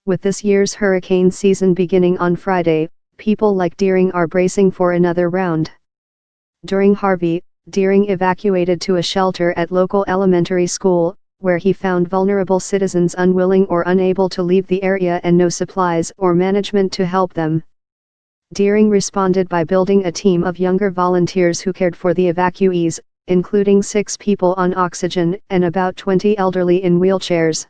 With this year's hurricane season beginning on Friday, people like Deering are bracing for another round. During Harvey, Deering evacuated to a shelter at local elementary school, where he found vulnerable citizens unwilling or unable to leave the area and no supplies or management to help them. Deering responded by building a team of younger volunteers who cared for the evacuees, including 6 people on oxygen and about 20 elderly in wheelchairs.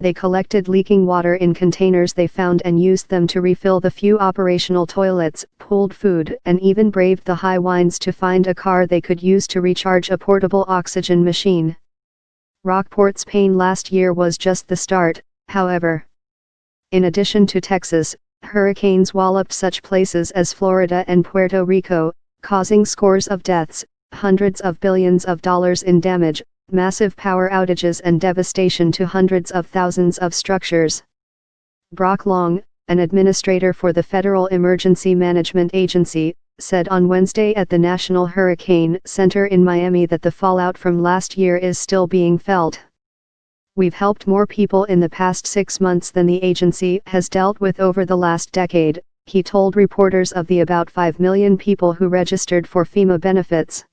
They collected leaking water in containers they found and used them to refill the few operational toilets, pulled food, and even braved the high winds to find a car they could use to recharge a portable oxygen machine. Rockport's pain last year was just the start, however. In addition to Texas, hurricanes walloped such places as Florida and Puerto Rico, causing scores of deaths, hundreds of billions of dollars in damage, massive power outages and devastation to hundreds of thousands of structures. Brock Long, an administrator for the Federal Emergency Management Agency, said on Wednesday at the National Hurricane Center in Miami that the fallout from last year is still being felt. We've helped more people in the past 6 months than the agency has dealt with over the last decade, he told reporters of the about 5 million people who registered for FEMA benefits.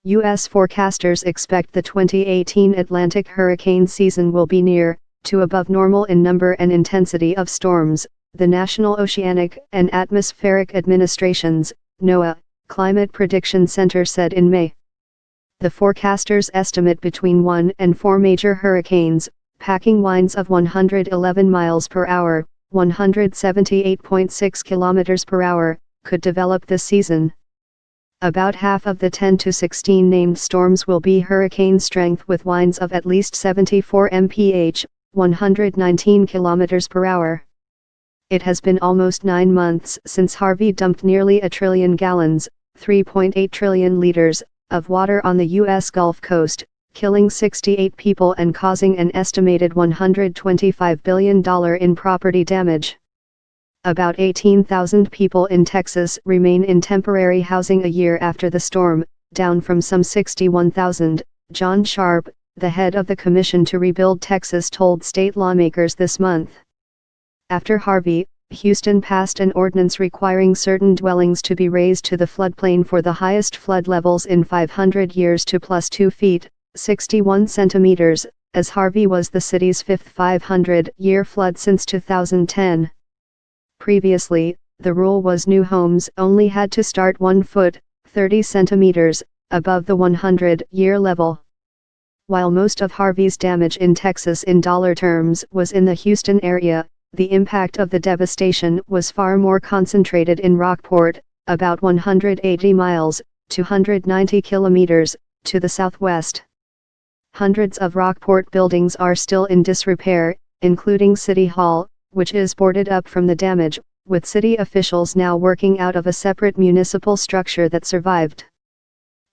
U.S. forecasters expect the 2018 Atlantic hurricane season will be near to above normal in number and intensity of storms, the National Oceanic and Atmospheric Administration's, NOAA, Climate Prediction Center said in May. The forecasters estimate between 1 and 4 major hurricanes, packing winds of 111 miles per hour, 178.6 kilometers per hour, could develop this season. About half of the 10 to 16 named storms will be hurricane strength with winds of at least 74 mph, 119 km per hour. It has been almost 9 months since Harvey dumped nearly 1 trillion gallons, 3.8 trillion liters, of water on the U.S. Gulf Coast, killing 68 people and causing an estimated $125 billion in property damage. About 18,000 people in Texas remain in temporary housing a year after the storm, down from some 61,000, John Sharp, the head of the Commission to Rebuild Texas told state lawmakers this month. After Harvey, Houston passed an ordinance requiring certain dwellings to be raised to the floodplain for the highest flood levels in 500 years to plus 2 feet, 61 centimeters, as Harvey was the city's 5th 500-year flood since 2010. Previously, the rule was new homes only had to start 1 foot, 30 centimeters, above the 100-year level. While most of Harvey's damage in Texas in dollar terms was in the Houston area, the impact of the devastation was far more concentrated in Rockport, about 180 miles, 290 kilometers, to the southwest. Hundreds of Rockport buildings are still in disrepair, including City Hall, which is boarded up from the damage, with city officials now working out of a separate municipal structure that survived.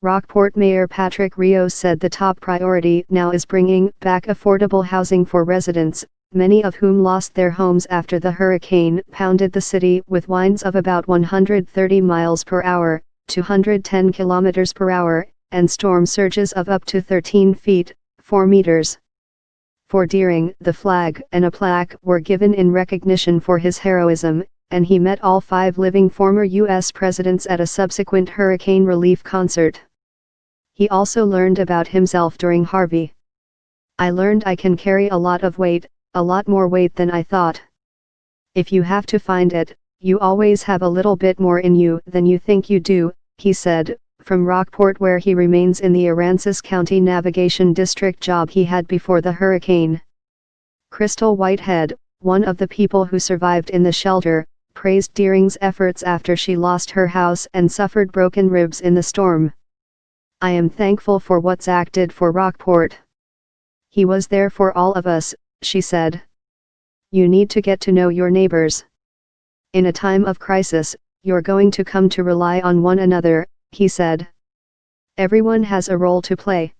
Rockport Mayor Patrick Rios said the top priority now is bringing back affordable housing for residents, many of whom lost their homes after the hurricane pounded the city with winds of about 130 miles per hour, 210 kilometers per hour, and storm surges of up to 13 feet, 4 meters. For Deering, the flag and a plaque were given in recognition for his heroism, and he met all 5 living former U.S. presidents at a subsequent hurricane relief concert. He also learned about himself during Harvey. I learned I can carry a lot of weight, a lot more weight than I thought. If you have to find it, you always have a little bit more in you than you think you do, he said, from Rockport where he remains in the Aransas County Navigation District job he had before the hurricane. Crystal Whitehead, one of the people who survived in the shelter, praised Deering's efforts after she lost her house and suffered broken ribs in the storm. I am thankful for what Zach did for Rockport. He was there for all of us, she said. You need to get to know your neighbors. In a time of crisis, you're going to come to rely on one another, he said. Everyone has a role to play.